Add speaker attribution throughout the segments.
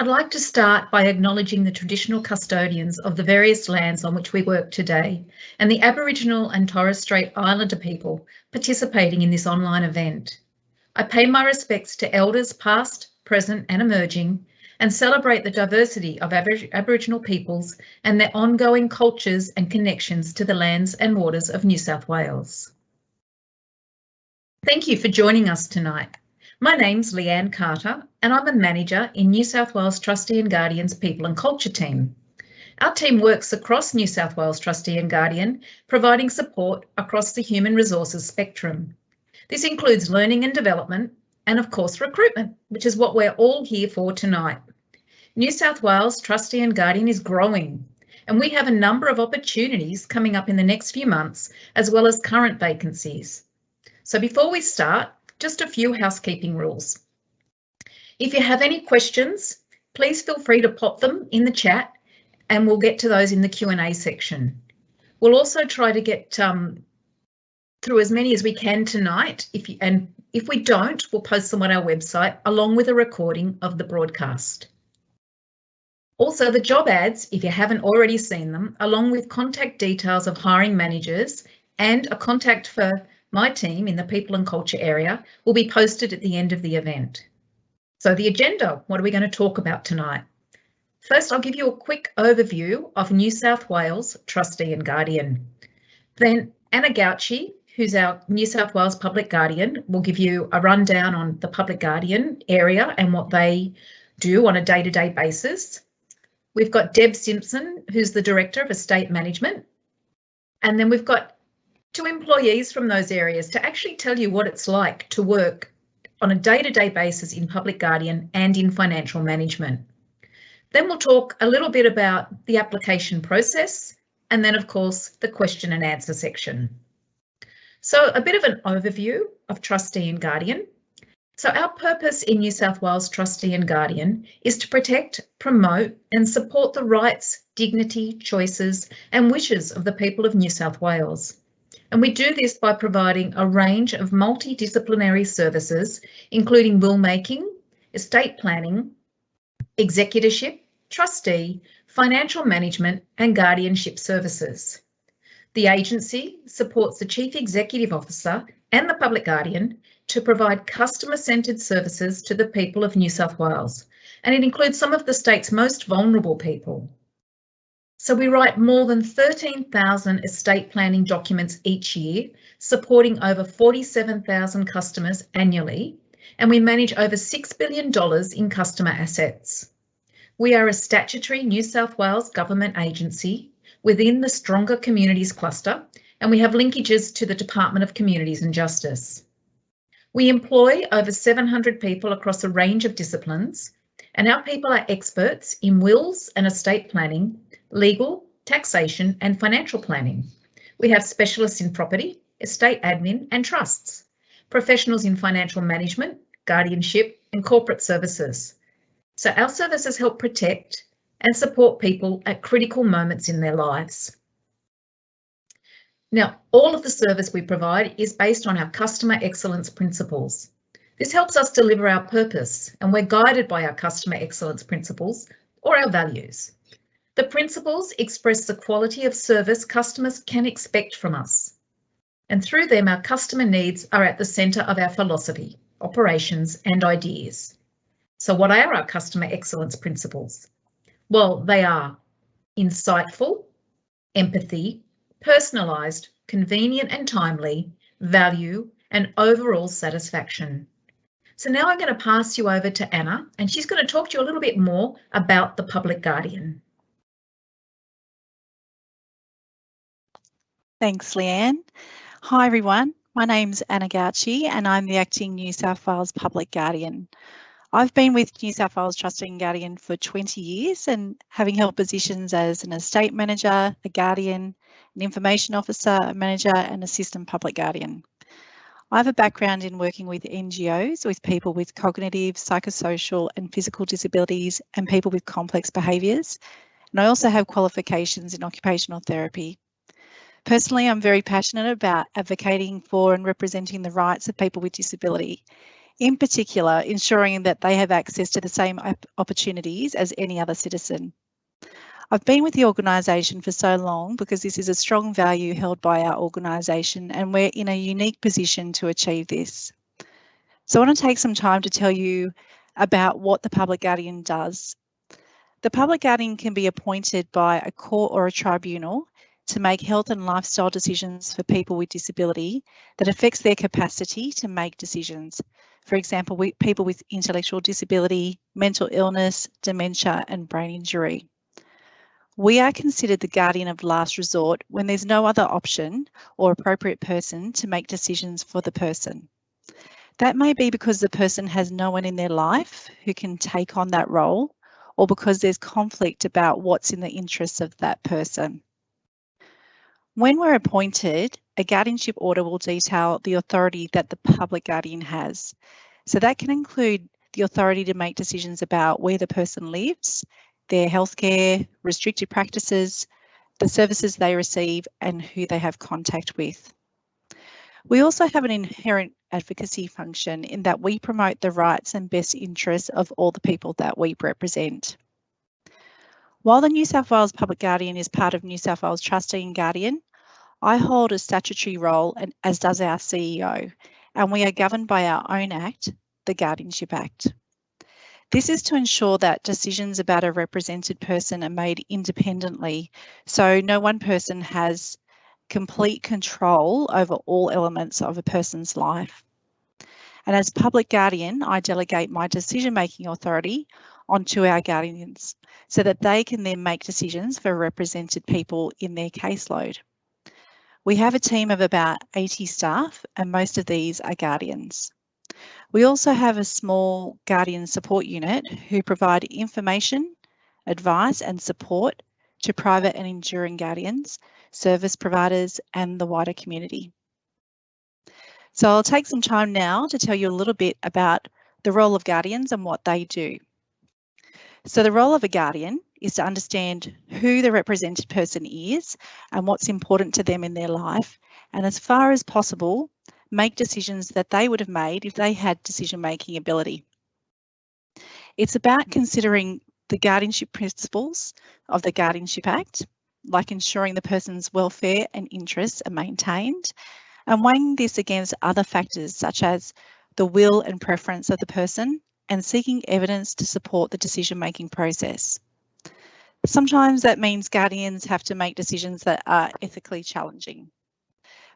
Speaker 1: I'd like to start by acknowledging the traditional custodians of the various lands on which we work today and the Aboriginal and Torres Strait Islander people participating in this online event. I pay my respects to elders past, present and emerging and celebrate the diversity of Aboriginal peoples and their ongoing cultures and connections to the lands and waters of New South Wales. Thank you for joining us tonight. My name's Leanne Carter and I'm a manager in New South Wales Trustee and Guardian's People and Culture team. Our team works across New South Wales Trustee and Guardian, providing support across the human resources spectrum. This includes learning and development and of course recruitment, which is what we're all here for tonight. New South Wales Trustee and Guardian is growing and we have a number of opportunities coming up in the next few months as well as current vacancies. So before we start, just a few housekeeping rules. If you have any questions, please feel free to pop them in the chat and we'll get to those in the Q&A section. We'll also try to get through as many as we can tonight. If we don't, we'll post them on our website along with a recording of the broadcast. Also, the job ads, if you haven't already seen them, along with contact details of hiring managers and a contact for my team in the People and Culture area will be posted at the end of the event. So the agenda, what are we going to talk about tonight? First, I'll give you a quick overview of New South Wales Trustee and Guardian. Then Anna Gauci, who's our New South Wales Public Guardian, will give you a rundown on the Public Guardian area and what they do on a day-to-day basis. We've got Deb Simpson, who's the Director of Estate Management. And then we've got two employees from those areas to actually tell you what it's like to work on a day-to-day basis in Public Guardian and in financial management. Then we'll talk a little bit about the application process and then of course the question and answer section. So a bit of an overview of Trustee and Guardian. So our purpose in New South Wales Trustee and Guardian is to protect, promote and support the rights, dignity, choices and wishes of the people of New South Wales. And we do this by providing a range of multidisciplinary services, including will making, estate planning, executorship, trustee, financial management and guardianship services. The agency supports the Chief Executive Officer and the Public Guardian to provide customer-centred services to the people of New South Wales, and it includes some of the state's most vulnerable people. So we write more than 13,000 estate planning documents each year, supporting over 47,000 customers annually, and we manage over $6 billion in customer assets. We are a statutory New South Wales government agency within the Stronger Communities cluster, and we have linkages to the Department of Communities and Justice. We employ over 700 people across a range of disciplines, and our people are experts in wills and estate planning, legal, taxation and financial planning. We have specialists in property, estate admin and trusts, professionals in financial management, guardianship and corporate services. So our services help protect and support people at critical moments in their lives. Now, all of the service we provide is based on our customer excellence principles. This helps us deliver our purpose and we're guided by our customer excellence principles or our values. The principles express the quality of service customers can expect from us. And through them, our customer needs are at the centre of our philosophy, operations and ideas. So what are our customer excellence principles? Well, they are insightful, empathy, personalised, convenient and timely, value and overall satisfaction. So now I'm going to pass you over to Anna and she's going to talk to you a little bit more about the Public Guardian.
Speaker 2: Thanks, Leanne. Hi, everyone. My name's Anna Gauci and I'm the Acting New South Wales Public Guardian. I've been with New South Wales Trustee and Guardian for 20 years and having held positions as an estate manager, a guardian, an information officer, a manager and assistant public guardian. I have a background in working with NGOs, with people with cognitive, psychosocial and physical disabilities and people with complex behaviours. And I also have qualifications in occupational therapy. Personally, I'm very passionate about advocating for and representing the rights of people with disability. in particular ensuring that they have access to the same opportunities as any other citizen. I've been with the organisation for so long because this is a strong value held by our organisation, and we're in a unique position to achieve this. So I want to take some time to tell you about what the Public Guardian does. The Public Guardian can be appointed by a court or a tribunal to make health and lifestyle decisions for people with disability that affects their capacity to make decisions. For example, people with intellectual disability, mental illness, dementia and brain injury. We are considered the guardian of last resort when there's no other option or appropriate person to make decisions for the person. That may be because the person has no one in their life who can take on that role, or because there's conflict about what's in the interests of that person. When we're appointed, a guardianship order will detail the authority that the Public Guardian has. So that can include the authority to make decisions about where the person lives, their healthcare, restricted practices, the services they receive, and who they have contact with. We also have an inherent advocacy function in that we promote the rights and best interests of all the people that we represent. While the New South Wales Public Guardian is part of New South Wales Trustee and Guardian, I hold a statutory role, and as does our CEO, and we are governed by our own act, the Guardianship Act. This is to ensure that decisions about a represented person are made independently, so no one person has complete control over all elements of a person's life. And as Public Guardian, I delegate my decision-making authority onto our guardians so that they can then make decisions for represented people in their caseload. We have a team of about 80 staff, and most of these are guardians. We also have a small guardian support unit who provide information, advice and support to private and enduring guardians, service providers and the wider community. So I'll take some time now to tell you a little bit about the role of guardians and what they do. So the role of a guardian is to understand who the represented person is and what's important to them in their life, and as far as possible, make decisions that they would have made if they had decision-making ability. It's about considering the guardianship principles of the Guardianship Act, like ensuring the person's welfare and interests are maintained, and weighing this against other factors such as the will and preference of the person and seeking evidence to support the decision-making process. Sometimes that means guardians have to make decisions that are ethically challenging,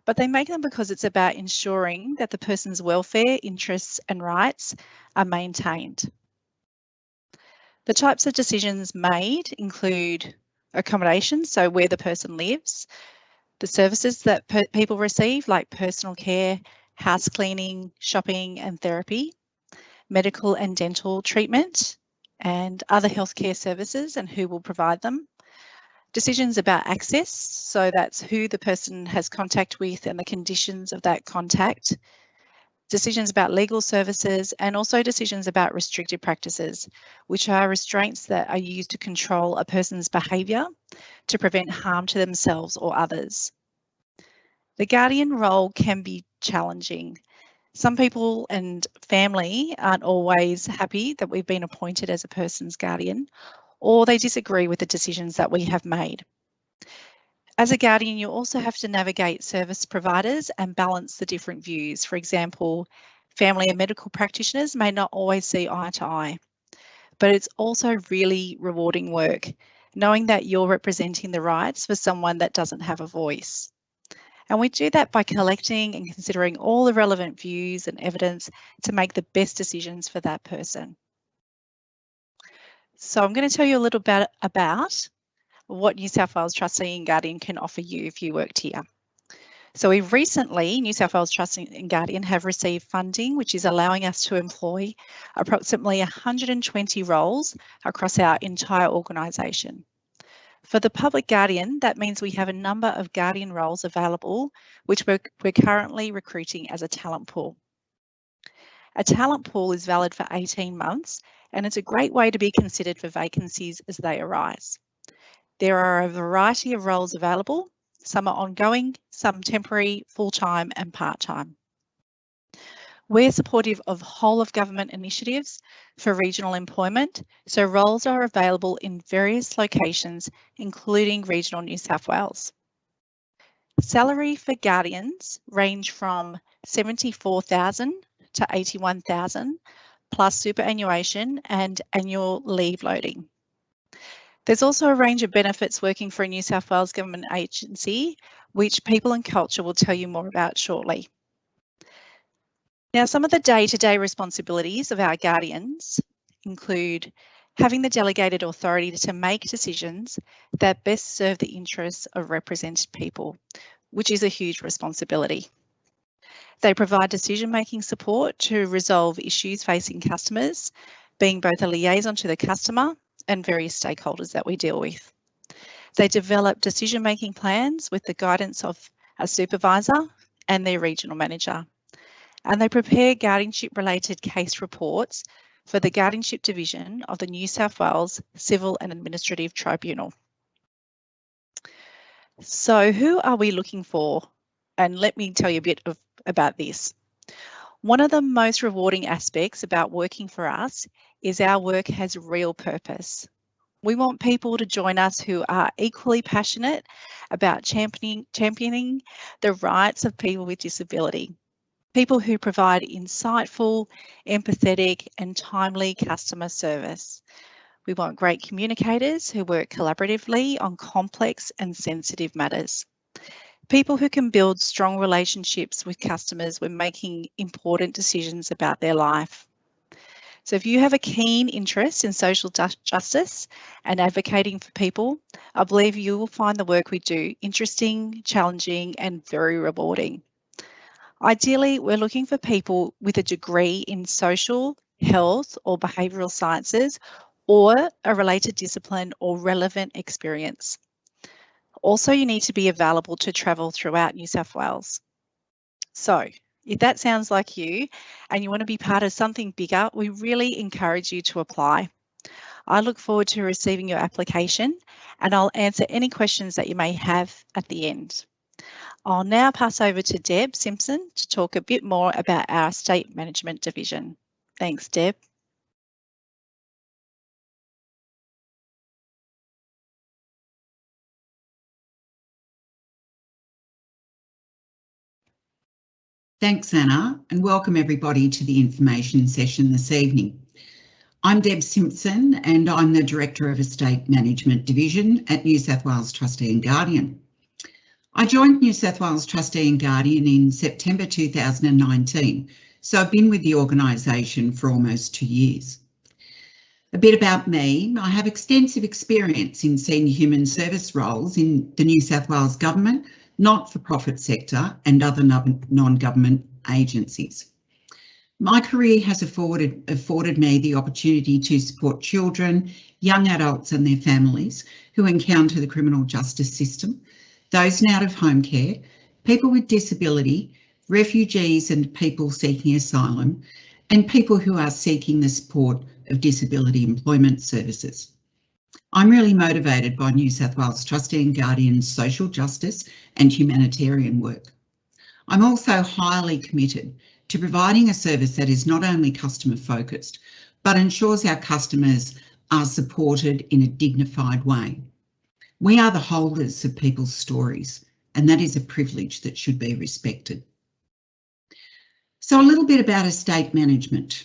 Speaker 2: but they make them because it's about ensuring that the person's welfare, interests and rights are maintained. The types of decisions made include accommodation, so where the person lives, the services that people receive like personal care, house cleaning, shopping and therapy, medical and dental treatment and other healthcare services and who will provide them, decisions about access, so that's who the person has contact with and the conditions of that contact, decisions about legal services, and also decisions about restricted practices, which are restraints that are used to control a person's behaviour to prevent harm to themselves or others. The guardian role can be challenging. Some people and family aren't always happy that we've been appointed as a person's guardian, or they disagree with the decisions that we have made. As a guardian, you also have to navigate service providers and balance the different views. For example, family and medical practitioners may not always see eye to eye, but it's also really rewarding work, knowing that you're representing the rights for someone that doesn't have a voice. And we do that by collecting and considering all the relevant views and evidence to make the best decisions for that person. So I'm going to tell you a little bit about what New South Wales Trustee and Guardian can offer you if you worked here. So we've recently, New South Wales Trustee and Guardian have received funding, which is allowing us to employ approximately 120 roles across our entire organisation. For the Public Guardian, that means we have a number of Guardian roles available, which we're currently recruiting as a talent pool. A talent pool is valid for 18 months, and it's a great way to be considered for vacancies as they arise. There are a variety of roles available. Some are ongoing, some temporary, full-time and part-time. We're supportive of whole of government initiatives for regional employment, so roles are available in various locations, including regional New South Wales. Salary for guardians range from $74,000 to $81,000 plus superannuation and annual leave loading. There's also a range of benefits working for a New South Wales government agency, which People and Culture will tell you more about shortly. Now, some of the day-to-day responsibilities of our guardians include having the delegated authority to make decisions that best serve the interests of represented people, which is a huge responsibility. They provide decision-making support to resolve issues facing customers, being both a liaison to the customer and various stakeholders that we deal with. They develop decision-making plans with the guidance of a supervisor and their regional manager. And they prepare guardianship-related case reports for the Guardianship Division of the New South Wales Civil and Administrative Tribunal. So who are we looking for? And let me tell you a bit about this. One of the most rewarding aspects about working for us is our work has real purpose. We want people to join us who are equally passionate about championing the rights of people with disability. People who provide insightful, empathetic and timely customer service. We want great communicators who work collaboratively on complex and sensitive matters. People who can build strong relationships with customers when making important decisions about their life. So if you have a keen interest in social justice and advocating for people, I believe you will find the work we do interesting, challenging and very rewarding. Ideally, we're looking for people with a degree in social, health or behavioural sciences or a related discipline or relevant experience. Also, you need to be available to travel throughout New South Wales. So, if that sounds like you and you want to be part of something bigger, we really encourage you to apply. I look forward to receiving your application and I'll answer any questions that you may have at the end. I'll now pass over to Deb Simpson to talk a bit more about our Estate Management Division. Thanks, Deb.
Speaker 3: Thanks, Anna, and welcome everybody to the information session this evening. I'm Deb Simpson and I'm the Director of Estate Management Division at New South Wales Trustee and Guardian. I joined New South Wales Trustee and Guardian in September 2019, so I've been with the organisation for almost 2 years. A bit about me, I have extensive experience in senior human service roles in the New South Wales Government, not-for-profit sector and other non-government agencies. My career has afforded me the opportunity to support children, young adults and their families who encounter the criminal justice system, those in out-of-home care, people with disability, refugees and people seeking asylum, and people who are seeking the support of disability employment services. I'm really motivated by New South Wales Trustee and Guardian's social justice and humanitarian work. I'm also highly committed to providing a service that is not only customer focused, but ensures our customers are supported in a dignified way. We are the holders of people's stories, and that is a privilege that should be respected. So a little bit about estate management.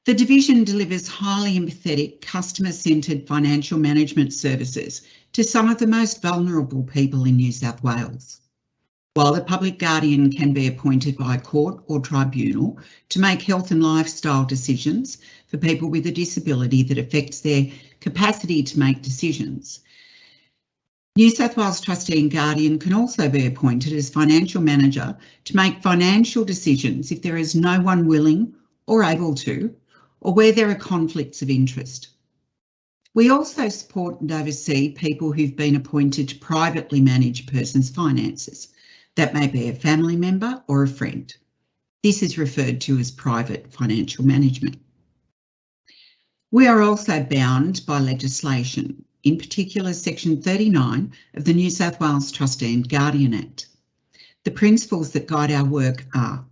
Speaker 3: The division delivers highly empathetic, customer-centred financial management services to some of the most vulnerable people in New South Wales. While the public guardian can be appointed by a court or tribunal to make health and lifestyle decisions for people with a disability that affects their capacity to make decisions, New South Wales Trustee and Guardian can also be appointed as financial manager to make financial decisions if there is no one willing or able to, or where there are conflicts of interest. We also support and oversee people who've been appointed to privately manage persons' finances. That may be a family member or a friend. This is referred to as private financial management. We are also bound by legislation, in particular Section 39 of the New South Wales Trustee and Guardian Act. The principles that guide our work are: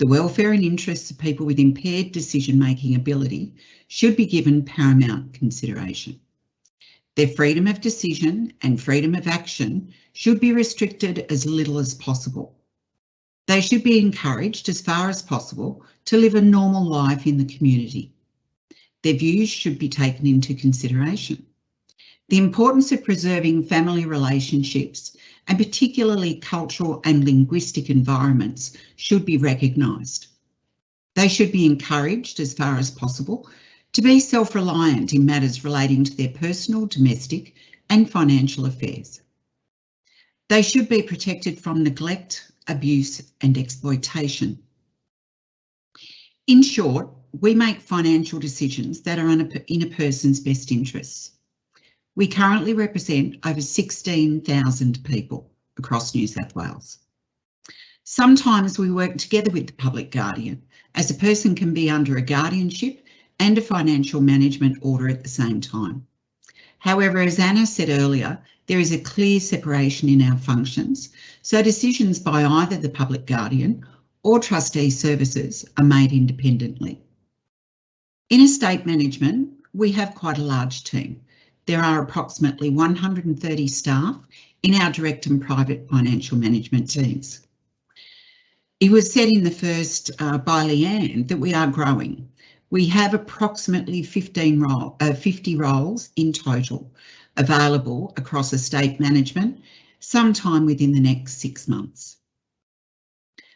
Speaker 3: The welfare and interests of people with impaired decision-making ability should be given paramount consideration. Their freedom of decision and freedom of action should be restricted as little as possible. They should be encouraged as far as possible to live a normal life in the community. Their views should be taken into consideration. The importance of preserving family relationships and particularly cultural and linguistic environments should be recognised. They should be encouraged as far as possible to be self-reliant in matters relating to their personal, domestic and financial affairs. They should be protected from neglect, abuse and exploitation. In short, we make financial decisions that are in a person's best interests. We currently represent over 16,000 people across New South Wales. Sometimes we work together with the public guardian, as a person can be under a guardianship and a financial management order at the same time. However, as Anna said earlier, there is a clear separation in our functions, so decisions by either the public guardian or trustee services are made independently. In estate management, we have quite a large team. There are approximately 130 staff in our direct and private financial management teams. It was said in the first by Leanne that we are growing. We have approximately 50 roles in total available across estate management sometime within the next 6 months.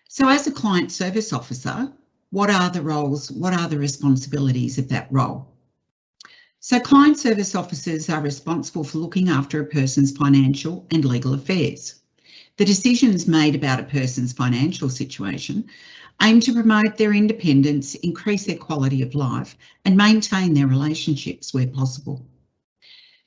Speaker 3: So as a client service officer, what are the roles, what are the responsibilities of that role? So client service officers are responsible for looking after a person's financial and legal affairs. The decisions made about a person's financial situation aim to promote their independence, increase their quality of life and maintain their relationships where possible.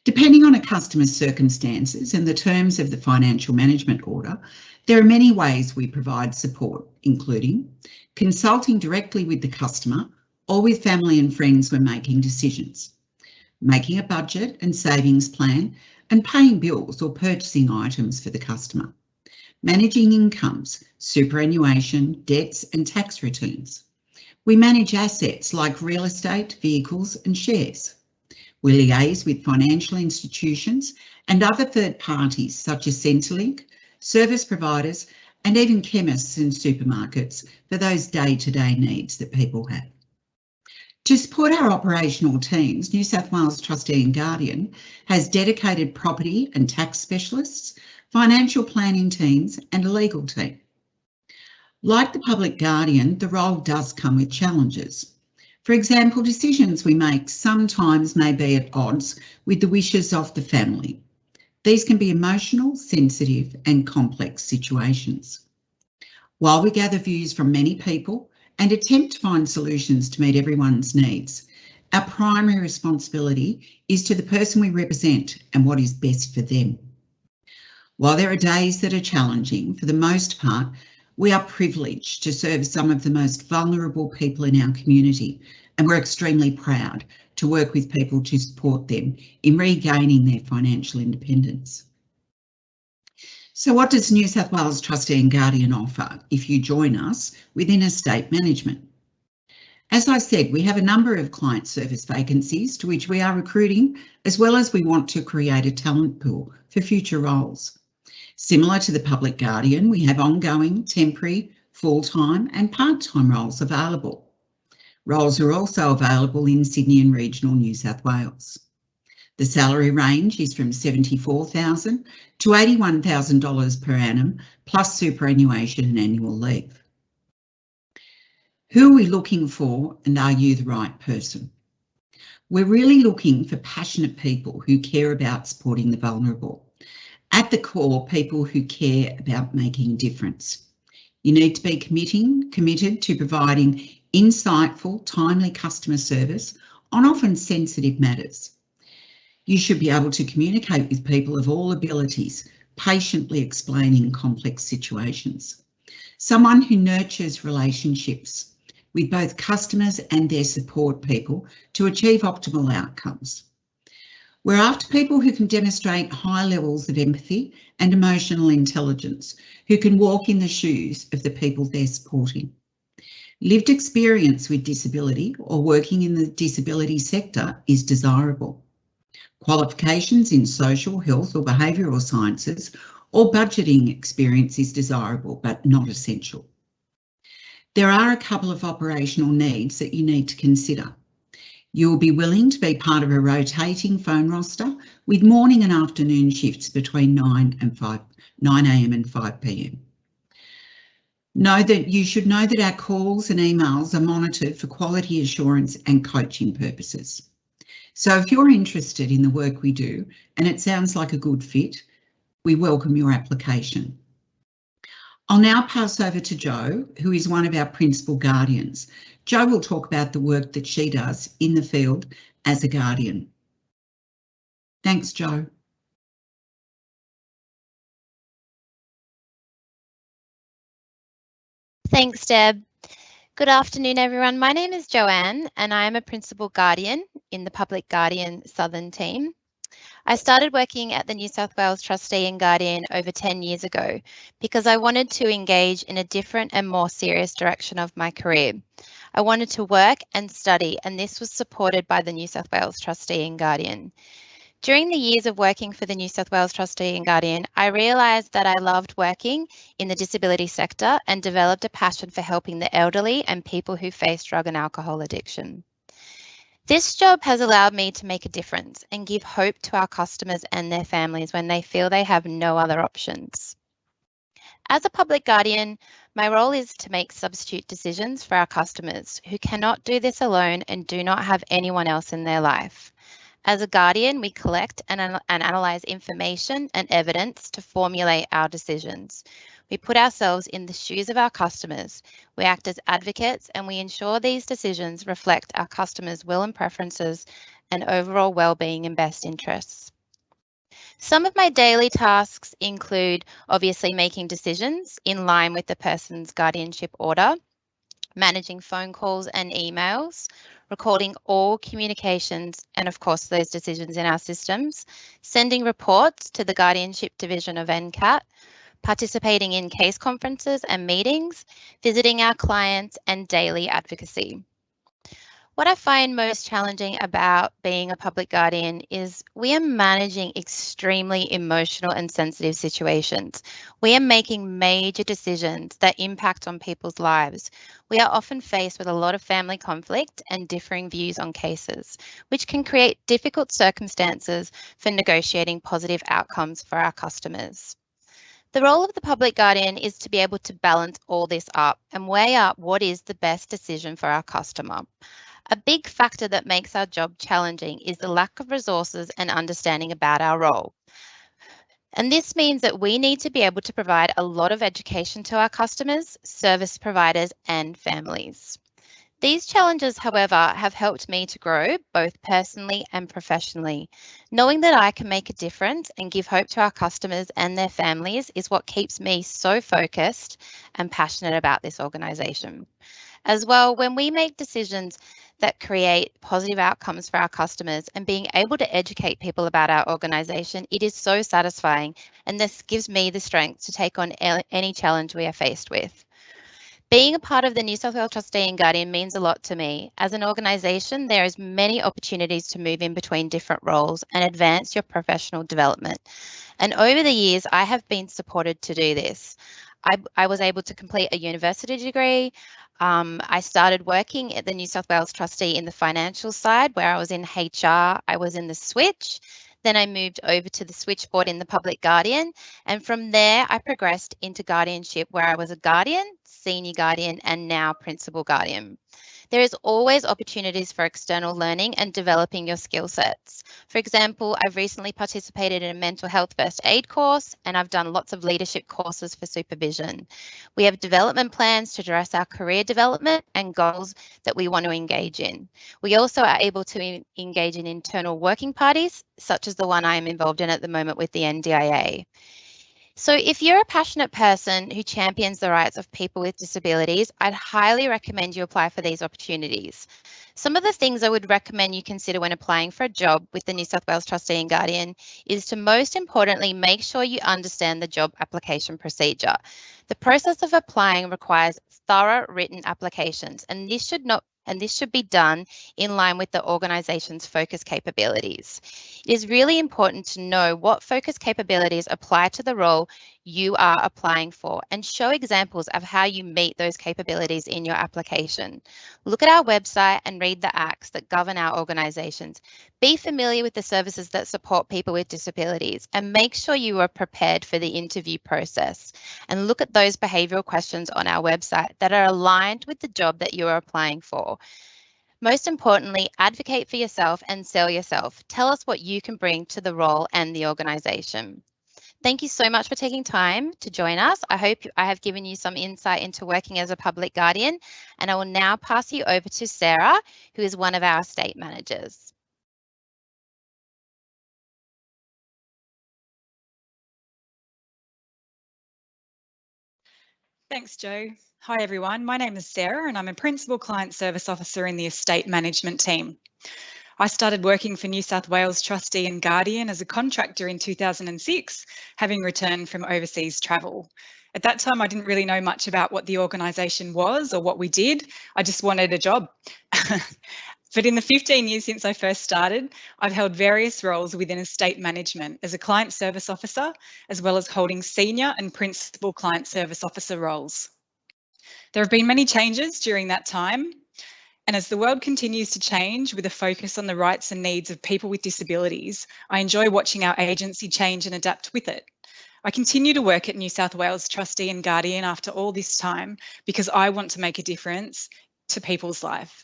Speaker 3: Depending on a customer's circumstances and the terms of the financial management order, there are many ways we provide support, including consulting directly with the customer or with family and friends when making decisions, making a budget and savings plan and paying bills or purchasing items for the customer, managing incomes, superannuation, debts and tax returns. We manage assets like real estate, vehicles and shares. We liaise with financial institutions and other third parties such as Centrelink, service providers and even chemists and supermarkets for those day-to-day needs that people have. To support our operational teams, New South Wales Trustee and Guardian has dedicated property and tax specialists, financial planning teams and a legal team. Like the public guardian, the role does come with challenges. For example, decisions we make sometimes may be at odds with the wishes of the family. These can be emotional, sensitive and complex situations. While we gather views from many people and attempt to find solutions to meet everyone's needs, our primary responsibility is to the person we represent and what is best for them. While there are days that are challenging, for the most part, we are privileged to serve some of the most vulnerable people in our community, and we're extremely proud to work with people to support them in regaining their financial independence. So what does New South Wales Trustee and Guardian offer if you join us within estate management? As I said, we have a number of client service vacancies to which we are recruiting, as well as we want to create a talent pool for future roles. Similar to the public guardian, we have ongoing, temporary, full-time and part-time roles available. Roles are also available in Sydney and regional New South Wales. The salary range is from $74,000 to $81,000 per annum, plus superannuation and annual leave. Who are we looking for, and are you the right person? We're really looking for passionate people who care about supporting the vulnerable. At the core, people who care about making a difference. You need to be committed to providing insightful, timely customer service on often sensitive matters. You should be able to communicate with people of all abilities, patiently explaining complex situations. Someone who nurtures relationships with both customers and their support people to achieve optimal outcomes. We're after people who can demonstrate high levels of empathy and emotional intelligence, who can walk in the shoes of the people they're supporting. Lived experience with disability or working in the disability sector is desirable. Qualifications in social, health or behavioural sciences or budgeting experience is desirable but not essential. There are a couple of operational needs that you need to consider. You will be willing to be part of a rotating phone roster with morning and afternoon shifts between 9 a.m. and 5 p.m. You should know that our calls and emails are monitored for quality assurance and coaching purposes. So if you're interested in the work we do and it sounds like a good fit, we welcome your application. I'll now pass over to Jo, who is one of our principal guardians. Jo will talk about the work that she does in the field as a guardian. Thanks, Jo.
Speaker 4: Thanks, Deb. Good afternoon, everyone. My name is Joanne and I am a Principal Guardian in the Public Guardian Southern team. I started working at the New South Wales Trustee and Guardian over 10 years ago because I wanted to engage in a different and more serious direction of my career. I wanted to work and study, and this was supported by the New South Wales Trustee and Guardian. During the years of working for the New South Wales Trustee and Guardian, I realised that I loved working in the disability sector and developed a passion for helping the elderly and people who face drug and alcohol addiction. This job has allowed me to make a difference and give hope to our customers and their families when they feel they have no other options. As a public guardian, my role is to make substitute decisions for our customers who cannot do this alone and do not have anyone else in their life. As a guardian, we collect and analyse information and evidence to formulate our decisions. We put ourselves in the shoes of our customers. We act as advocates and we ensure these decisions reflect our customers' will and preferences and overall well-being and best interests. Some of my daily tasks include obviously making decisions in line with the person's guardianship order, managing phone calls and emails, recording all communications and of course those decisions in our systems, sending reports to the Guardianship Division of NCAT, participating in case conferences and meetings, visiting our clients and daily advocacy. What I find most challenging about being a public guardian is we are managing extremely emotional and sensitive situations. We are making major decisions that impact on people's lives. We are often faced with a lot of family conflict and differing views on cases, which can create difficult circumstances for negotiating positive outcomes for our customers. The role of the public guardian is to be able to balance all this up and weigh up what is the best decision for our customer. A big factor that makes our job challenging is the lack of resources and understanding about our role. And this means that we need to be able to provide a lot of education to our customers, service providers, and families. These challenges, however, have helped me to grow both personally and professionally. Knowing that I can make a difference and give hope to our customers and their families is what keeps me so focused and passionate about this organisation. As well, when we make decisions that create positive outcomes for our customers and being able to educate people about our organisation, it is so satisfying, and this gives me the strength to take on any challenge we are faced with. Being a part of the New South Wales Trustee and Guardian means a lot to me. As an organisation, there is many opportunities to move in between different roles and advance your professional development. And over the years, I have been supported to do this. I was able to complete a university degree. I started working at the New South Wales Trustee in the financial side, where I was in HR, I was in the switch. Then I moved over to the switchboard in the Public Guardian, and from there I progressed into guardianship, where I was a guardian, senior guardian, and now principal guardian. There is always opportunities for external learning and developing your skill sets. For example, I've recently participated in a mental health first aid course, and I've done lots of leadership courses for supervision. We have development plans to address our career development and goals that we want to engage in. We also are able to engage in internal working parties, such as the one I am involved in at the moment with the NDIA. So if you're a passionate person who champions the rights of people with disabilities, I'd highly recommend you apply for these opportunities. Some of the things I would recommend you consider when applying for a job with the New South Wales Trustee and Guardian is to most importantly make sure you understand the job application procedure. The process of applying requires thorough written applications, and this should be done in line with the organisation's focus capabilities. It is really important to know what focus capabilities apply to the role you are applying for and show examples of how you meet those capabilities in your application. Look at our website and read the acts that govern our organisations. Be familiar with the services that support people with disabilities and make sure you are prepared for the interview process. And look at those behavioural questions on our website that are aligned with the job that you are applying for. Most importantly, advocate for yourself and sell yourself. Tell us what you can bring to the role and the organisation. Thank you so much for taking time to join us. I hope I have given you some insight into working as a public guardian, and I will now pass you over to Sarah, who is one of our estate managers.
Speaker 5: Thanks, Jo. Hi, everyone. My name is Sarah and I'm a Principal Client Service Officer in the Estate Management team. I started working for New South Wales Trustee and Guardian as a contractor in 2006, having returned from overseas travel. At that time, I didn't really know much about what the organisation was or what we did. I just wanted a job. But in the 15 years since I first started, I've held various roles within estate management as a client service officer, as well as holding senior and principal client service officer roles. There have been many changes during that time, and as the world continues to change with a focus on the rights and needs of people with disabilities, I enjoy watching our agency change and adapt with it. I continue to work at New South Wales Trustee and Guardian after all this time because I want to make a difference to people's life.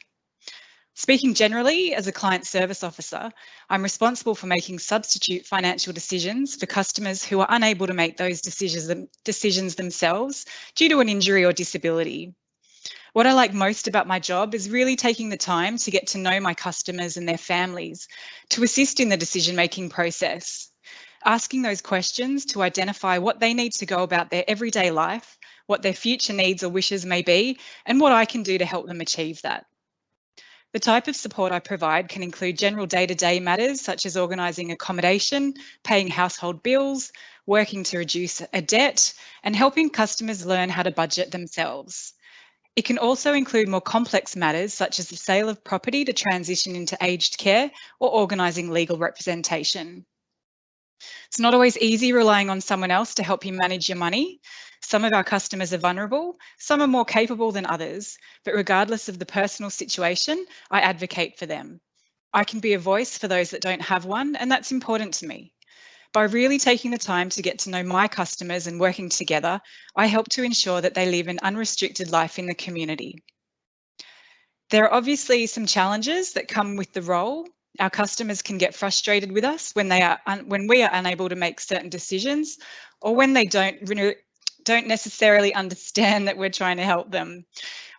Speaker 5: Speaking generally, as a client service officer, I'm responsible for making substitute financial decisions for customers who are unable to make those decisions themselves due to an injury or disability. What I like most about my job is really taking the time to get to know my customers and their families, to assist in the decision-making process, asking those questions to identify what they need to go about their everyday life, what their future needs or wishes may be, and what I can do to help them achieve that. The type of support I provide can include general day-to-day matters such as organising accommodation, paying household bills, working to reduce a debt, and helping customers learn how to budget themselves. It can also include more complex matters such as the sale of property to transition into aged care or organising legal representation. It's not always easy relying on someone else to help you manage your money. Some of our customers are vulnerable, some are more capable than others, but regardless of the personal situation, I advocate for them. I can be a voice for those that don't have one, and that's important to me. By really taking the time to get to know my customers and working together, I help to ensure that they live an unrestricted life in the community. There are obviously some challenges that come with the role. Our customers can get frustrated with us when we are unable to make certain decisions, or when they don't necessarily understand that we're trying to help them.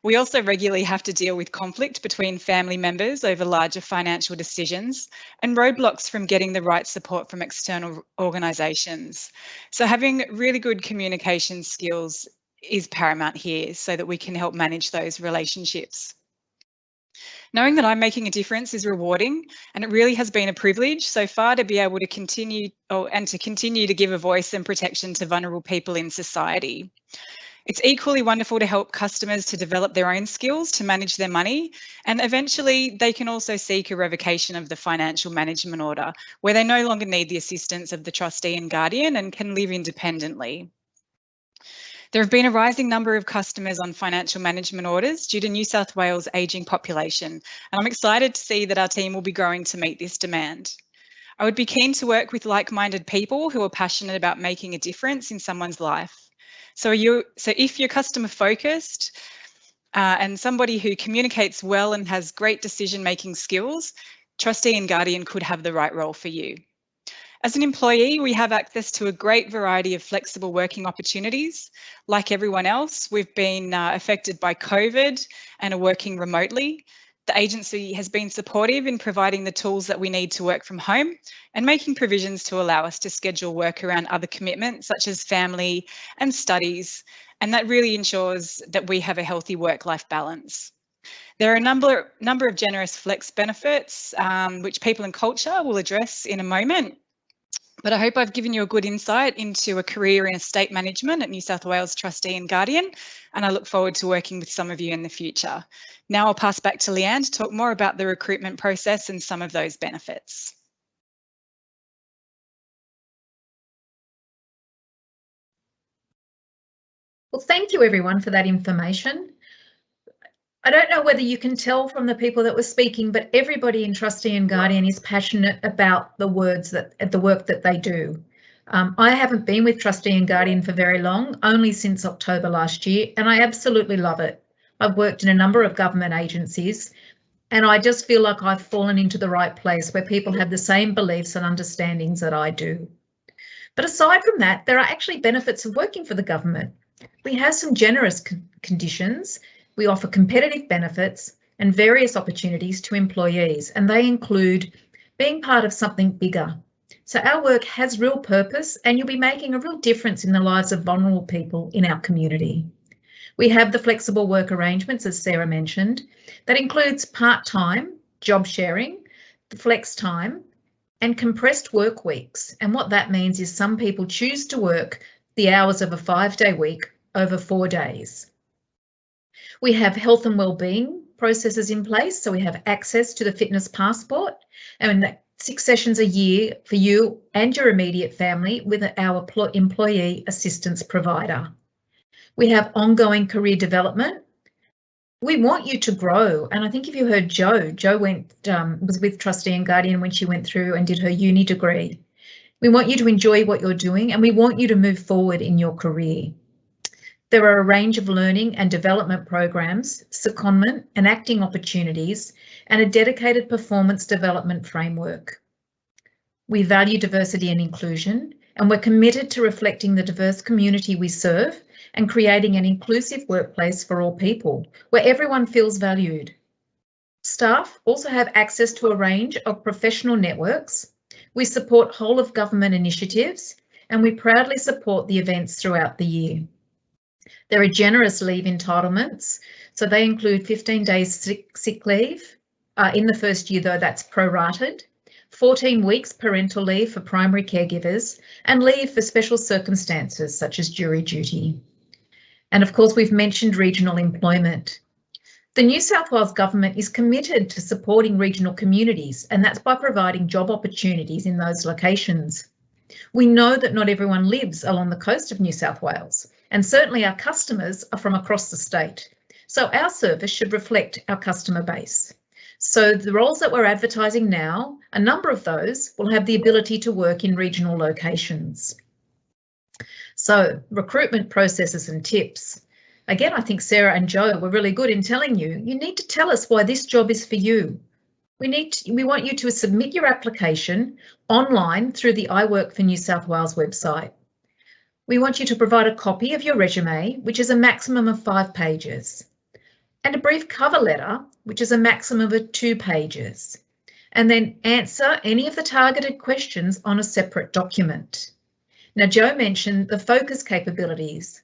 Speaker 5: We also regularly have to deal with conflict between family members over larger financial decisions and roadblocks from getting the right support from external organisations. So having really good communication skills is paramount here so that we can help manage those relationships. Knowing that I'm making a difference is rewarding, and it really has been a privilege so far to be able to continue to give a voice and protection to vulnerable people in society. It's equally wonderful to help customers to develop their own skills to manage their money, and eventually they can also seek a revocation of the financial management order, where they no longer need the assistance of the trustee and guardian and can live independently. There have been a rising number of customers on financial management orders due to New South Wales' ageing population, and I'm excited to see that our team will be growing to meet this demand. I would be keen to work with like-minded people who are passionate about making a difference in someone's life. So if you're customer focused and somebody who communicates well and has great decision-making skills, Trustee and Guardian could have the right role for you. As an employee, we have access to a great variety of flexible working opportunities. Like everyone else, we've been affected by COVID and are working remotely. The agency has been supportive in providing the tools that we need to work from home and making provisions to allow us to schedule work around other commitments such as family and studies, and that really ensures that we have a healthy work-life balance. There are a number of generous flex benefits, which People and Culture will address in a moment. But I hope I've given you a good insight into a career in estate management at New South Wales Trustee and Guardian, and I look forward to working with some of you in the future. Now I'll pass back to Leanne to talk more about the recruitment process and some of those benefits.
Speaker 1: Well, thank you everyone for that information. I don't know whether you can tell from the people that were speaking, but everybody in Trustee and Guardian is passionate about the work that they do. I haven't been with Trustee and Guardian for very long, only since October last year, and I absolutely love it. I've worked in a number of government agencies, and I just feel like I've fallen into the right place where people have the same beliefs and understandings that I do. But aside from that, there are actually benefits of working for the government. We have some generous conditions. We offer competitive benefits and various opportunities to employees, and they include being part of something bigger. So our work has real purpose, and you'll be making a real difference in the lives of vulnerable people in our community. We have the flexible work arrangements, as Sarah mentioned, that includes part-time, job sharing, the flex time, and compressed work weeks. And what that means is some people choose to work the hours of a 5-day week over 4 days. We have health and wellbeing processes in place, so we have access to the fitness passport, and that's 6 sessions a year for you and your immediate family with our employee assistance provider. We have ongoing career development. We want you to grow, and I think if you heard Jo was with Trustee and Guardian when she went through and did her uni degree. We want you to enjoy what you're doing, and we want you to move forward in your career. There are a range of learning and development programs, secondment and acting opportunities, and a dedicated performance development framework. We value diversity and inclusion, and we're committed to reflecting the diverse community we serve and creating an inclusive workplace for all people, where everyone feels valued. Staff also have access to a range of professional networks. We support whole of government initiatives, and we proudly support the events throughout the year. There are generous leave entitlements, so they include 15 days sick leave in the first year, though that's prorated, 14 weeks parental leave for primary caregivers, and leave for special circumstances such as jury duty. And of course, we've mentioned regional employment. The New South Wales Government is committed to supporting regional communities, and that's by providing job opportunities in those locations. We know that not everyone lives along the coast of New South Wales, and certainly our customers are from across the state. So our service should reflect our customer base. So the roles that we're advertising now, a number of those will have the ability to work in regional locations. So recruitment processes and tips. Again, I think Sarah and Jo were really good in telling you, you need to tell us why this job is for you. We want you to submit your application online through the I Work for New South Wales website. We want you to provide a copy of your resume, which is a maximum of 5 pages, and a brief cover letter, which is a maximum of 2 pages, and then answer any of the targeted questions on a separate document. Now, Jo mentioned the focus capabilities.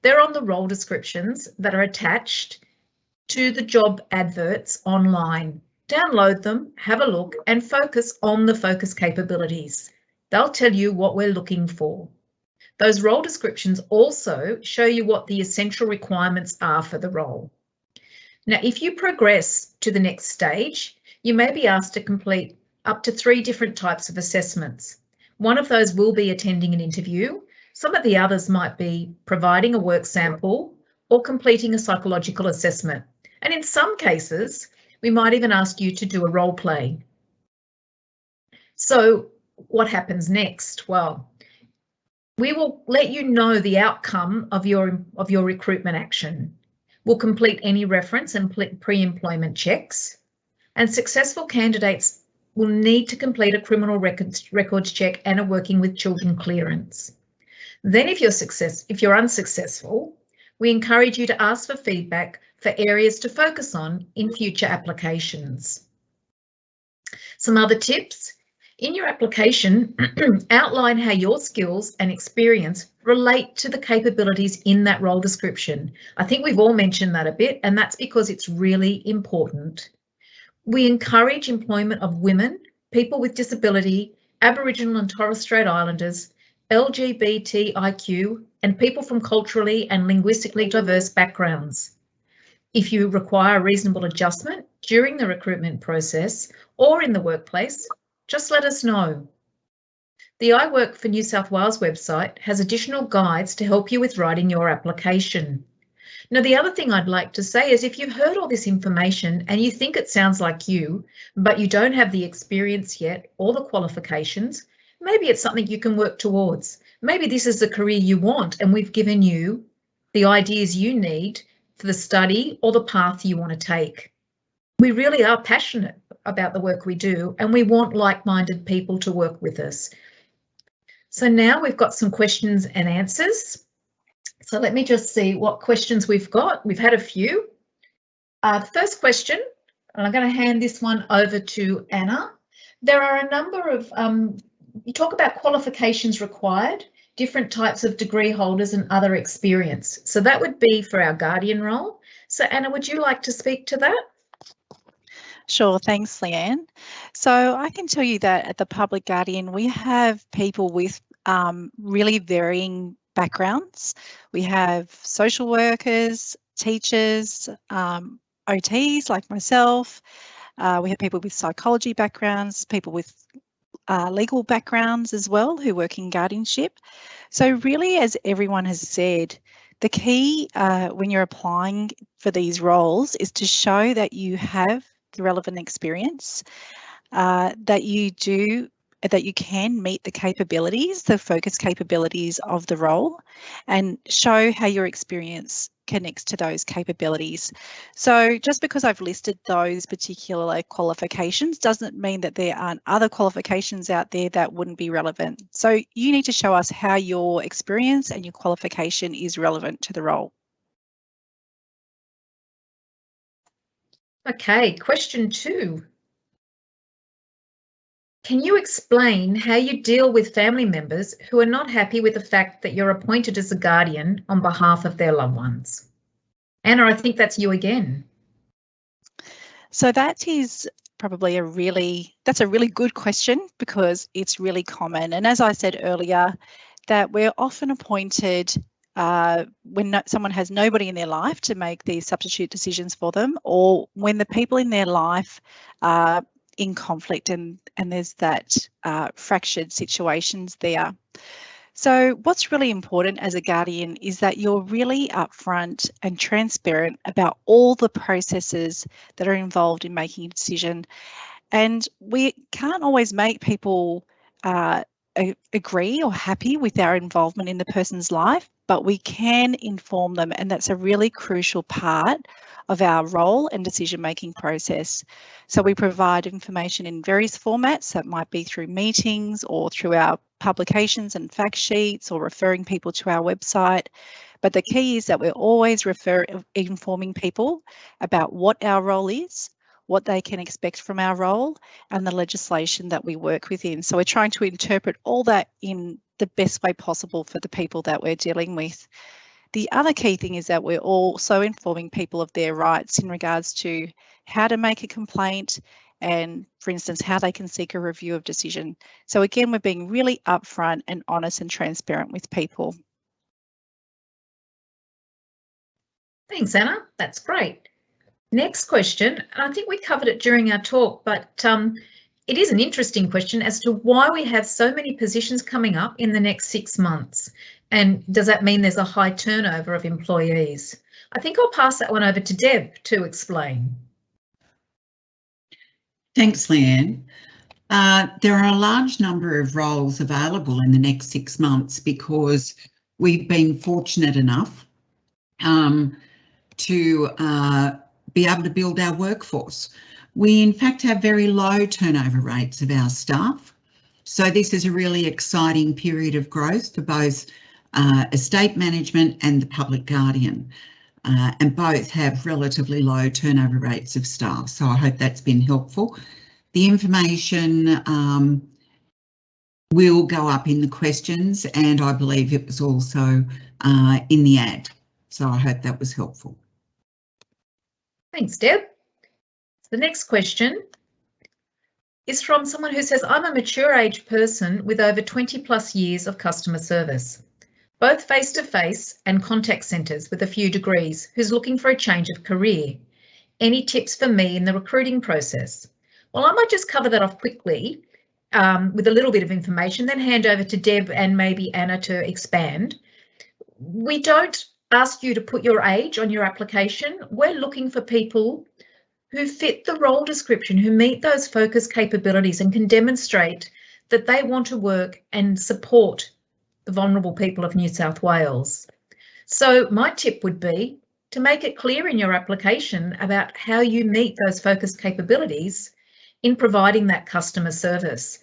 Speaker 1: They're on the role descriptions that are attached to the job adverts online. Download them, have a look, and focus on the focus capabilities. They'll tell you what we're looking for. Those role descriptions also show you what the essential requirements are for the role. Now, if you progress to the next stage, you may be asked to complete up to 3 different types of assessments. One of those will be attending an interview. Some of the others might be providing a work sample or completing a psychological assessment. And in some cases, we might even ask you to do a role play. So what happens next? Well, we will let you know the outcome of your recruitment action. We'll complete any reference and pre-employment checks, and successful candidates will need to complete a criminal records check and a working with children clearance. Then if you're unsuccessful, We encourage you to ask for feedback for areas to focus on in future applications. Some other tips. In your application, outline how your skills and experience relate to the capabilities in that role description. I think we've all mentioned that a bit, and that's because it's really important. We encourage employment of women, people with disability, Aboriginal and Torres Strait Islanders, LGBTIQ, and people from culturally and linguistically diverse backgrounds. If you require a reasonable adjustment during the recruitment process or in the workplace, just let us know. The I Work for New South Wales website has additional guides to help you with writing your application. Now, the other thing I'd like to say is if you've heard all this information and you think it sounds like you, but you don't have the experience yet or the qualifications, maybe it's something you can work towards. Maybe this is the career you want and we've given you the ideas you need for the study or the path you want to take. We really are passionate about the work we do and we want like-minded people to work with us. So now we've got some questions and answers. So let me just see what questions we've got. We've had a few. The first question, and I'm going to hand this one over to Anna. There are a number of, you talk about qualifications required, different types of degree holders and other experience. So that would be for our Guardian role. So Anna, would you like to speak to that?
Speaker 2: Sure, thanks, Leanne. So I can tell you that at the Public Guardian, we have people with really varying backgrounds. We have social workers, teachers, OTs like myself. We have people with psychology backgrounds, people with legal backgrounds as well who work in guardianship. So really, as everyone has said, the key when you're applying for these roles is to show that you have the relevant experience, that you can meet the capabilities, the focus capabilities of the role, and show how your experience connects to those capabilities. So just because I've listed those particular qualifications doesn't mean that there aren't other qualifications out there that wouldn't be relevant. So you need to show us how your experience and your qualification is relevant to the role.
Speaker 1: Okay, question 2. Can you explain how you deal with family members who are not happy with the fact that you're appointed as a guardian on behalf of their loved ones? Anna, I think that's you again.
Speaker 2: So that is probably a really good question because it's really common. And as I said earlier, that we're often appointed when someone has nobody in their life to make these substitute decisions for them, or when the people in their life are in conflict and there's that fractured situations there. So what's really important as a guardian is that you're really upfront and transparent about all the processes that are involved in making a decision. And we can't always make people agree or happy with our involvement in the person's life, but we can inform them, and that's a really crucial part of our role and decision-making process. So we provide information in various formats. That might be through meetings or through our publications and fact sheets or referring people to our website. But the key is that we're always informing people about what our role is, what they can expect from our role, and the legislation that we work within. So we're trying to interpret all that in the best way possible for the people that we're dealing with. The other key thing is that we're also informing people of their rights in regards to how to make a complaint and, for instance, how they can seek a review of decision. So again, we're being really upfront and honest and transparent with people.
Speaker 1: Thanks, Anna. That's great. Next question. I think we covered it during our talk, but it is an interesting question as to why we have so many positions coming up in the next 6 months. And does that mean there's a high turnover of employees? I think I'll pass that one over to Deb to explain.
Speaker 3: Thanks, Leanne. There are a large number of roles available in the next 6 months because we've been fortunate enough to be able to build our workforce. We in fact have very low turnover rates of our staff. So this is a really exciting period of growth for both estate management and the public guardian, and both have relatively low turnover rates of staff. So I hope that's been helpful. The information will go up in the questions, and I believe it was also in the ad. So I hope that was helpful.
Speaker 1: Thanks, Deb. The next question is from someone who says, I'm a mature age person with over 20+ years of customer service, both face-to-face and contact centres with a few degrees, who's looking for a change of career. Any tips for me in the recruiting process? Well, I might just cover that off quickly with a little bit of information, then hand over to Deb and maybe Anna to expand. We don't ask you to put your age on your application. We're looking for people who fit the role description, who meet those focus capabilities and can demonstrate that they want to work and support the vulnerable people of New South Wales. So my tip would be to make it clear in your application about how you meet those focus capabilities in providing that customer service.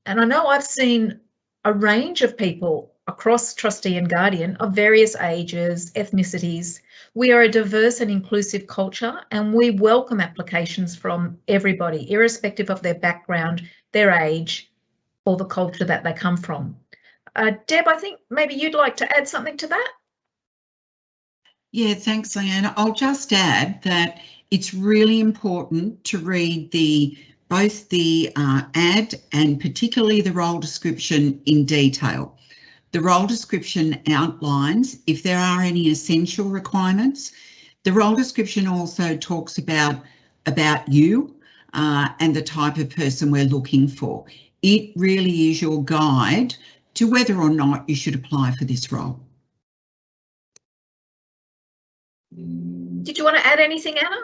Speaker 1: And I know I've seen a range of people across Trustee and Guardian of various ages, ethnicities. We are a diverse and inclusive culture, and we welcome applications from everybody, irrespective of their background, their age, or the culture that they come from. Deb, I think maybe you'd like to add something to that?
Speaker 3: Yeah, thanks, Leanne. I'll just add that it's really important to read both the ad and particularly the role description in detail. The role description outlines if there are any essential requirements. The role description also talks about you and the type of person we're looking for. It really is your guide to whether or not you should apply for this role.
Speaker 1: Did you want to add anything, Anna?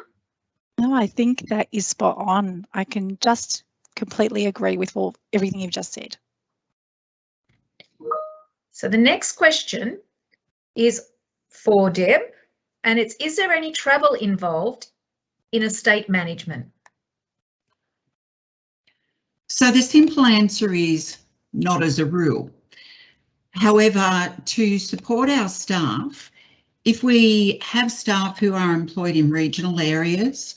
Speaker 2: No, I think that is spot on. I can just completely agree with everything you've just said.
Speaker 1: So the next question is for Deb, and it's, is there any travel involved in estate management?
Speaker 3: So the simple answer is not as a rule. However, to support our staff, if we have staff who are employed in regional areas,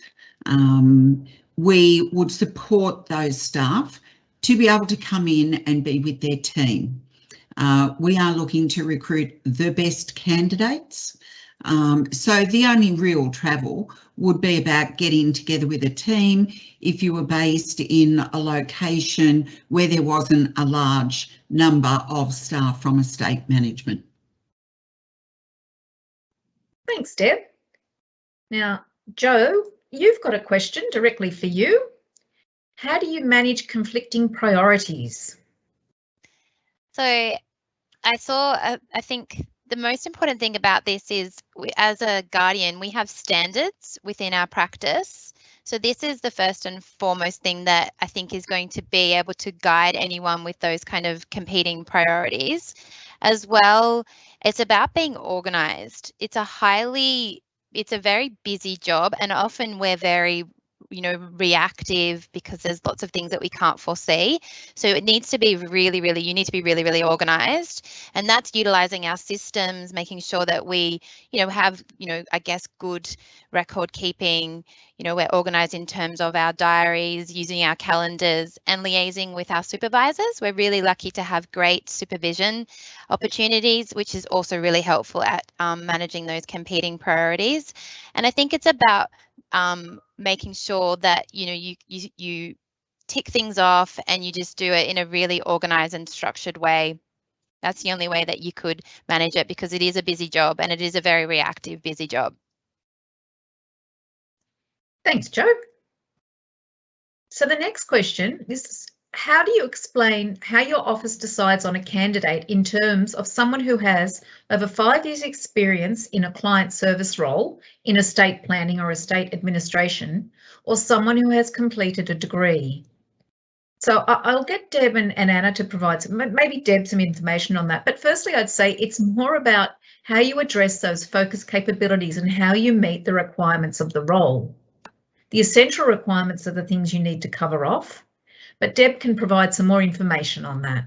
Speaker 3: we would support those staff to be able to come in and be with their team. We are looking to recruit the best candidates. So the only real travel would be about getting together with a team if you were based in a location where there wasn't a large number of staff from estate management.
Speaker 1: Thanks, Deb. Now, Joe, you've got a question directly for you. How do you manage conflicting priorities?
Speaker 4: So I think the most important thing about this is as a guardian, we have standards within our practice. So this is the first and foremost thing that I think is going to be able to guide anyone with those kind of competing priorities. As well, it's about being organised. It's a very busy job, and often we're very reactive because there's lots of things that we can't foresee. So it needs to be you need to be really organised, and that's utilising our systems, making sure that we, have, I guess, good record keeping, we're organised in terms of our diaries, using our calendars and liaising with our supervisors. We're really lucky to have great supervision opportunities, which is also really helpful at managing those competing priorities. And I think it's about making sure that you tick things off and you just do it in a really organised and structured way. That's the only way that you could manage it, because it is a busy job and it is a very reactive, busy job.
Speaker 1: Thanks, Joe. So the next question is, how do you explain how your office decides on a candidate in terms of someone who has over 5 years experience in a client service role in estate planning or estate administration, or someone who has completed a degree? So I'll get Deb and Anna to provide maybe Deb some information on that. But firstly, I'd say it's more about how you address those focus capabilities and how you meet the requirements of the role. The essential requirements are the things you need to cover off, but Deb can provide some more information on that.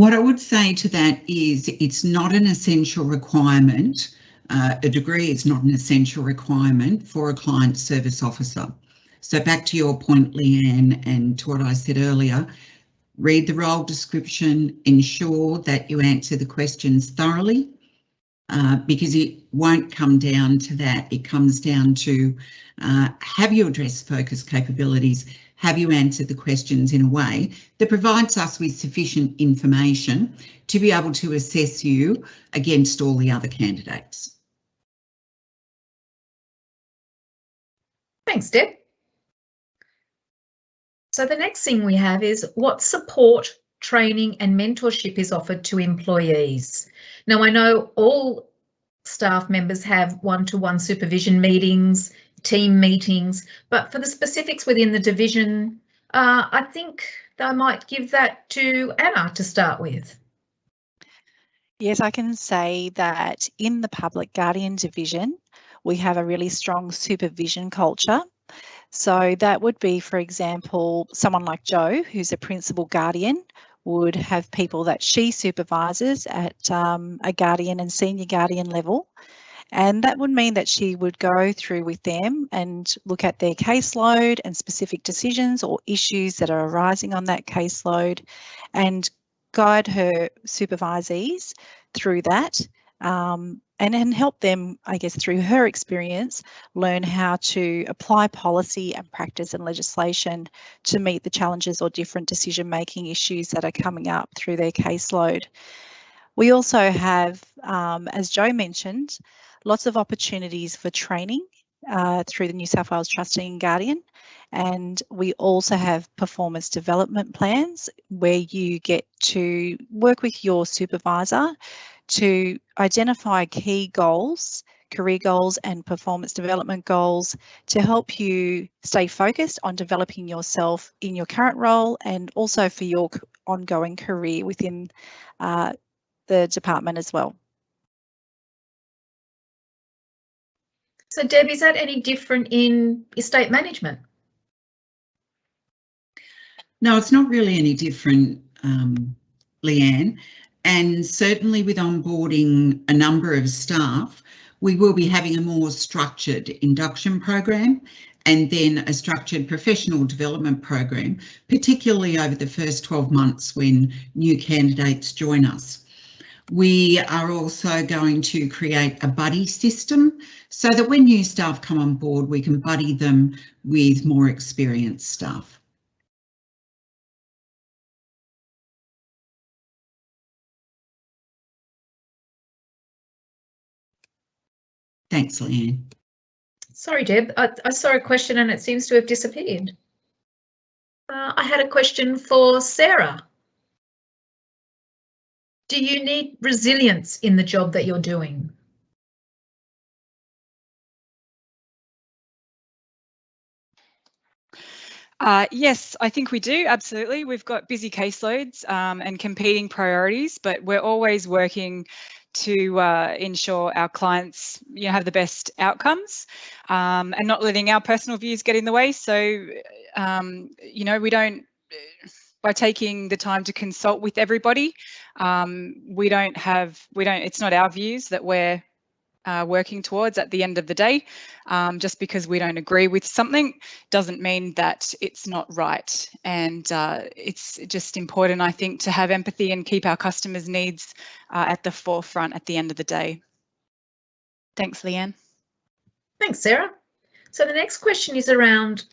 Speaker 3: What I would say to that is it's not an essential requirement. A degree is not an essential requirement for a client service officer. So back to your point, Leanne, and to what I said earlier, read the role description, ensure that you answer the questions thoroughly, because it won't come down to that. It comes down to have you addressed focus capabilities, have you answered the questions in a way that provides us with sufficient information to be able to assess you against all the other candidates.
Speaker 1: Thanks, Deb. So the next thing we have is what support, training and mentorship is offered to employees. Now, I know all staff members have one-to-one supervision meetings, team meetings, but for the specifics within the division, I think I might give that to Anna to start with.
Speaker 2: Yes, I can say that in the Public Guardian division, we have a really strong supervision culture. So that would be, for example, someone like Jo, who's a principal guardian, would have people that she supervises at a guardian and senior guardian level. And that would mean that she would go through with them and look at their caseload and specific decisions or issues that are arising on that caseload and guide her supervisees through that and help them, I guess, through her experience, learn how to apply policy and practice and legislation to meet the challenges or different decision-making issues that are coming up through their caseload. We also have, as Jo mentioned, lots of opportunities for training through the New South Wales Trustee and Guardian. And we also have performance development plans where you get to work with your supervisor to identify key goals, career goals and performance development goals to help you stay focused on developing yourself in your current role and also for your ongoing career within the department as well.
Speaker 1: So Deb, is that any different in estate management?
Speaker 3: No, it's not really any different, Leanne. And certainly with onboarding a number of staff, we will be having a more structured induction program and then a structured professional development program, particularly over the first 12 months when new candidates join us. We are also going to create a buddy system so that when new staff come on board, we can buddy them with more experienced staff. Thanks, Leanne.
Speaker 1: Sorry, Deb, I saw a question and it seems to have disappeared. I had a question for Sarah. Do you need resilience in the job that you're doing?
Speaker 5: Yes, I think we do, absolutely. We've got busy caseloads and competing priorities, but we're always working to ensure our clients have the best outcomes and not letting our personal views get in the way. So, we don't, by taking the time to consult with everybody, it's not our views that we're working towards at the end of the day. Just because we don't agree with something doesn't mean that it's not right. And it's just important, I think, to have empathy and keep our customers' needs at the forefront at the end of the day. Thanks, Leanne.
Speaker 1: Thanks, Sarah. So the next question is around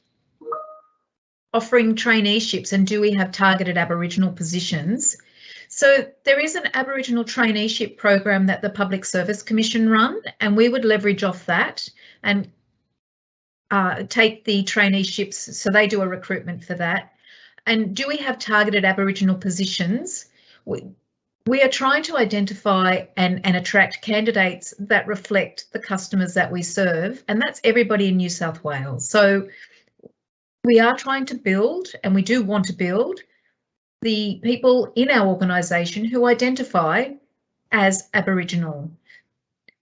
Speaker 1: offering traineeships and do we have targeted Aboriginal positions? So there is an Aboriginal traineeship program that the Public Service Commission run, and we would leverage off that and take the traineeships. So they do a recruitment for that. And do we have targeted Aboriginal positions? We are trying to identify and attract candidates that reflect the customers that we serve, and that's everybody in New South Wales. So we are trying to build, and we do want to build, the people in our organisation who identify as Aboriginal.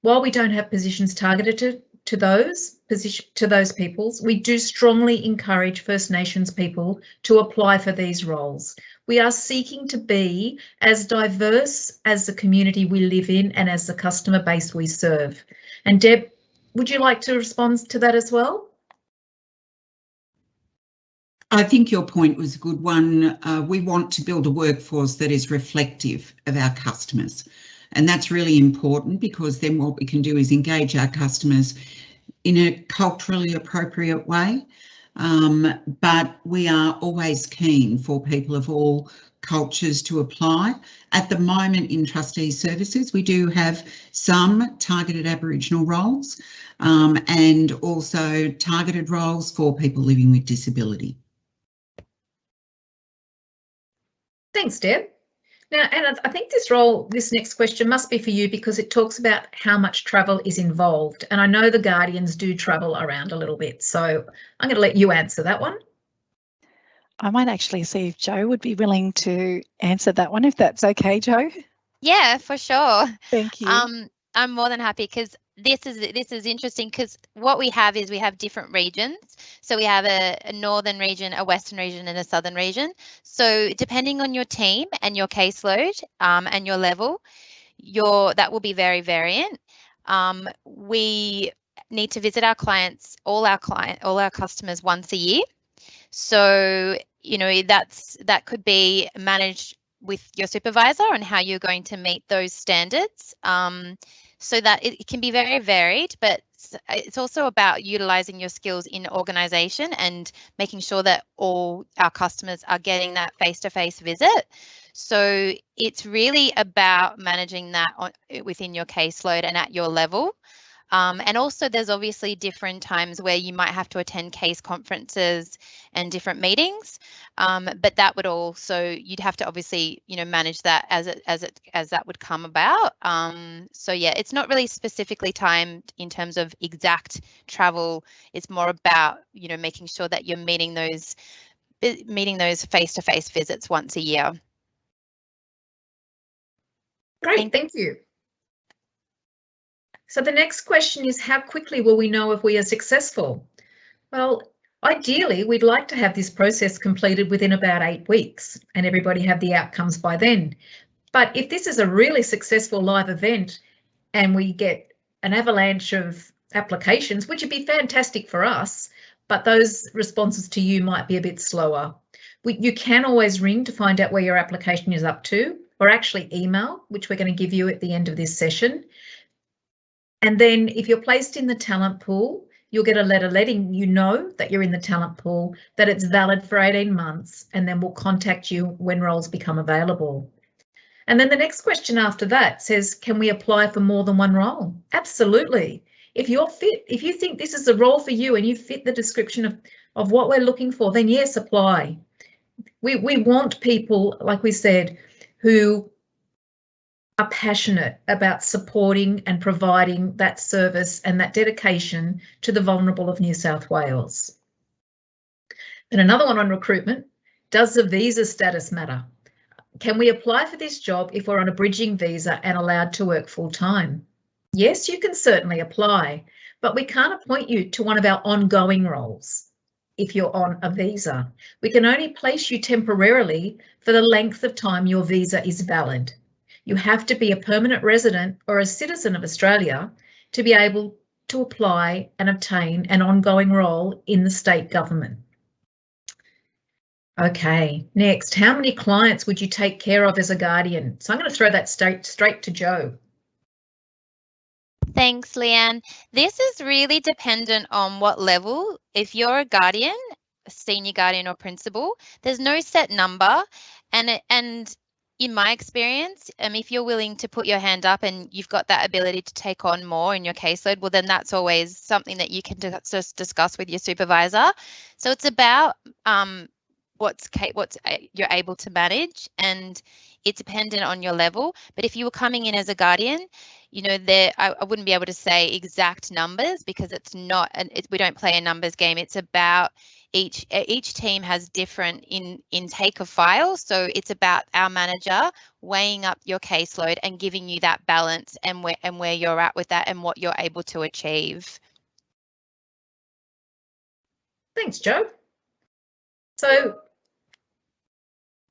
Speaker 1: While we don't have positions targeted to those peoples, we do strongly encourage First Nations people to apply for these roles. We are seeking to be as diverse as the community we live in and as the customer base we serve. And Deb, would you like to respond to that as well?
Speaker 3: I think your point was a good one. We want to build a workforce that is reflective of our customers. And that's really important, because then what we can do is engage our customers in a culturally appropriate way. But we are always keen for people of all cultures to apply. At the moment in trustee services, we do have some targeted Aboriginal roles and also targeted roles for people living with disability.
Speaker 1: Thanks, Deb. Now, Anna, I think this next question must be for you, because it talks about how much travel is involved. And I know the Guardians do travel around a little bit, so I'm going to let you answer that one.
Speaker 2: I might actually see if Jo would be willing to answer that one, if that's okay, Jo.
Speaker 4: Yeah, for sure.
Speaker 2: Thank you.
Speaker 4: I'm more than happy, because this is interesting, because what we have is we have different regions. So we have a northern region, a western region, and a southern region. So depending on your team and your caseload and your level, that will be very variant. We need to visit our clients, all our customers once a year. So, you know, that could be managed with your supervisor on how you're going to meet those standards. So that it can be very varied, but it's also about utilising your skills in organisation and making sure that all our customers are getting that face-to-face visit. So it's really about managing that within your caseload and at your level. And also there's obviously different times where you might have to attend case conferences and different meetings, but that would also, you'd have to obviously, you know, manage that as that would come about. So yeah, it's not really specifically timed in terms of exact travel. It's more about, you know, making sure that you're meeting those face-to-face visits once a year.
Speaker 1: Great, thank you. So the next question is, how quickly will we know if we are successful? Well, ideally, we'd like to have this process completed within about 8 weeks and everybody have the outcomes by then. But if this is a really successful live event and we get an avalanche of applications, which would be fantastic for us, but those responses to you might be a bit slower. You can always ring to find out where your application is up to, or actually email, which we're going to give you at the end of this session. And then if you're placed in the talent pool, you'll get a letter letting you know that you're in the talent pool, that it's valid for 18 months, and then we'll contact you when roles become available. And then the next question after that says, can we apply for more than one role? Absolutely. If you're fit, if you think this is the role for you and you fit the description of what we're looking for, then yes, apply. We want people, like we said, who are passionate about supporting and providing that service and that dedication to the vulnerable of New South Wales. And another one on recruitment, does the visa status matter? Can we apply for this job if we're on a bridging visa and allowed to work full time? Yes, you can certainly apply, but we can't appoint you to one of our ongoing roles if you're on a visa. We can only place you temporarily for the length of time your visa is valid. You have to be a permanent resident or a citizen of Australia to be able to apply and obtain an ongoing role in the state government. Okay, next, how many clients would you take care of as a guardian? So I'm going to throw that straight to Jo.
Speaker 4: Thanks, Leanne. This is really dependent on what level. If you're a guardian, a senior guardian or principal, there's no set number, and in my experience, if you're willing to put your hand up and you've got that ability to take on more in your caseload, well, then that's always something that you can just discuss with your supervisor. So it's about what's you're able to manage, and it's dependent on your level. But if you were coming in as a guardian, you know, I wouldn't be able to say exact numbers, because it's not, we don't play a numbers game. It's about each team has different intake of files, so it's about our manager weighing up your caseload and giving you that balance and where you're at with that and what you're able to achieve.
Speaker 1: Thanks, Jo. So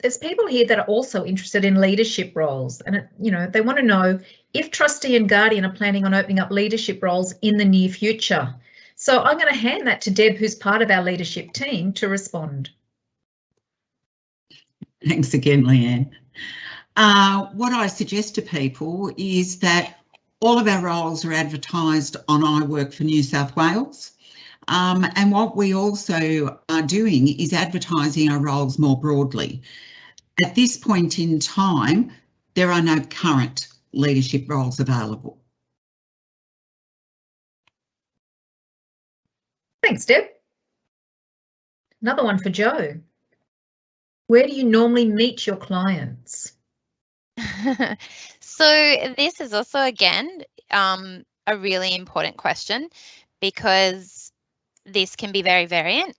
Speaker 1: there's people here that are also interested in leadership roles, and they want to know if Trustee and Guardian are planning on opening up leadership roles in the near future. So I'm going to hand that to Deb, who's part of our leadership team, to respond.
Speaker 3: Thanks again, Leanne. What I suggest to people is that all of our roles are advertised on I Work for New South Wales. And what we also are doing is advertising our roles more broadly. At this point in time, there are no current leadership roles available.
Speaker 1: Thanks, Deb. Another one for Joe. Where do you normally meet your clients?
Speaker 4: So this is also, again, a really important question, because this can be very variant.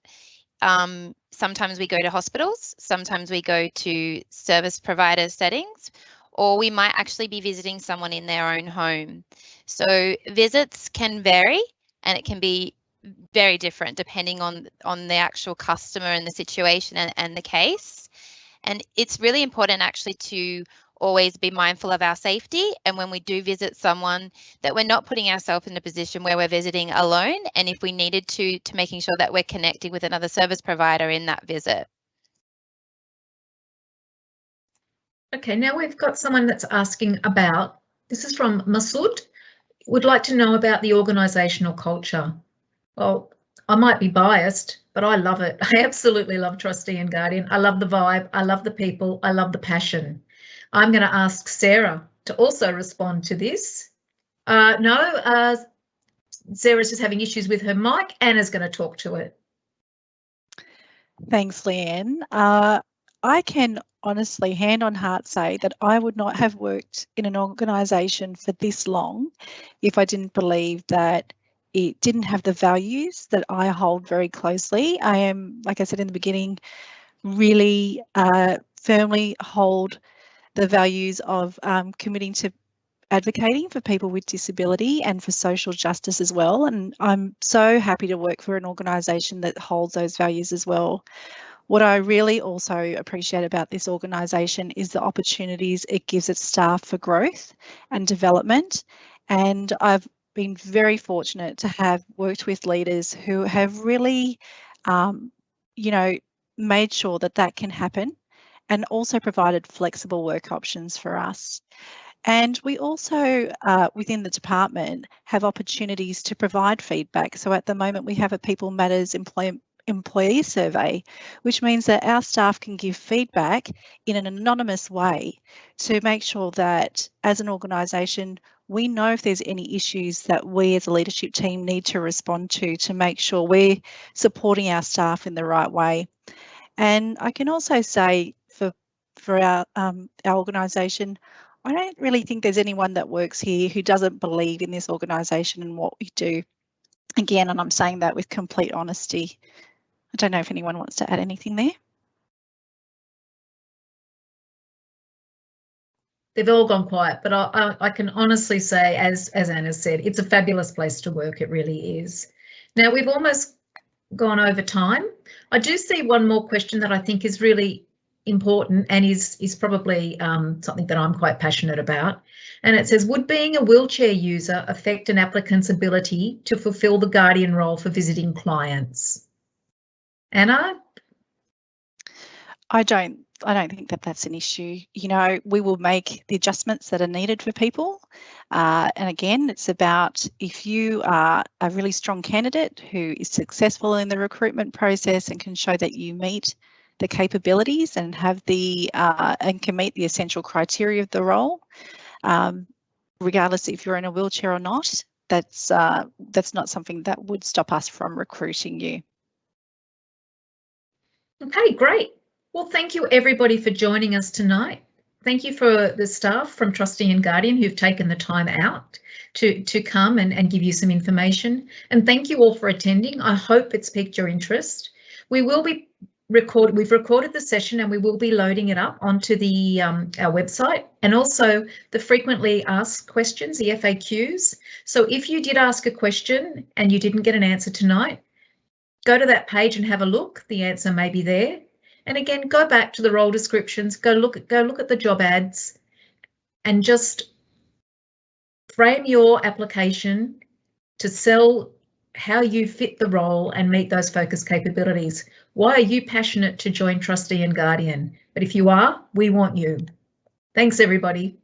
Speaker 4: Sometimes we go to hospitals, sometimes we go to service provider settings, or we might actually be visiting someone in their own home. So visits can vary, and it can be very different depending on the actual customer and the situation and the case. And it's really important actually to always be mindful of our safety, and when we do visit someone, that we're not putting ourselves in a position where we're visiting alone, and if we needed to making sure that we're connecting with another service provider in that visit.
Speaker 1: Okay, now we've got someone that's asking about, this is from Masood, would like to know about the organisational culture. Well, I might be biased, but I love it. I absolutely love Trustee and Guardian. I love the vibe, I love the people, I love the passion. I'm going to ask Sarah to also respond to this. No, Sarah's just having issues with her mic. Anna's going to talk to it.
Speaker 2: Thanks, Leanne. I can honestly, hand on heart, say that I would not have worked in an organisation for this long if I didn't believe that it didn't have the values that I hold very closely. I am, like I said in the beginning, really firmly hold the values of committing to advocating for people with disability and for social justice as well. And I'm so happy to work for an organisation that holds those values as well. What I really also appreciate about this organisation is the opportunities it gives its staff for growth and development. And I've been very fortunate to have worked with leaders who have really, made sure that that can happen, and also provided flexible work options for us. And we also, within the department, have opportunities to provide feedback. So at the moment, we have a People Matters employee survey, which means that our staff can give feedback in an anonymous way to make sure that as an organisation, we know if there's any issues that we as a leadership team need to respond to make sure we're supporting our staff in the right way. And I can also say for our organisation, I don't really think there's anyone that works here who doesn't believe in this organisation and what we do. Again, and I'm saying that with complete honesty. I don't know if anyone wants to add anything there.
Speaker 1: They've all gone quiet, but I can honestly say, as Anna said, it's a fabulous place to work. It really is. Now, we've almost gone over time. I do see one more question that I think is really important and is probably something that I'm quite passionate about. And it says, would being a wheelchair user affect an applicant's ability to fulfil the Guardian role for visiting clients? Anna?
Speaker 2: I don't think that that's an issue. You know, we will make the adjustments that are needed for people. And again, it's about if you are a really strong candidate who is successful in the recruitment process and can show that you meet the capabilities and have the and can meet the essential criteria of the role, regardless if you're in a wheelchair or not, that's not something that would stop us from recruiting you.
Speaker 1: Okay, great. Well, thank you everybody for joining us tonight. Thank you for the staff from Trustee and Guardian who've taken the time out to come and give you some information. And thank you all for attending. I hope it's piqued your interest. We will be we've recorded the session and we will be loading it up onto the our website, and also the frequently asked questions, the FAQs. So if you did ask a question and you didn't get an answer tonight, go to that page and have a look. The answer may be there. And again, go back to the role descriptions, go look at the job ads, and just frame your application to sell how you fit the role and meet those focus capabilities. Why are you passionate to join Trustee and Guardian? But if you are, we want you. Thanks, everybody.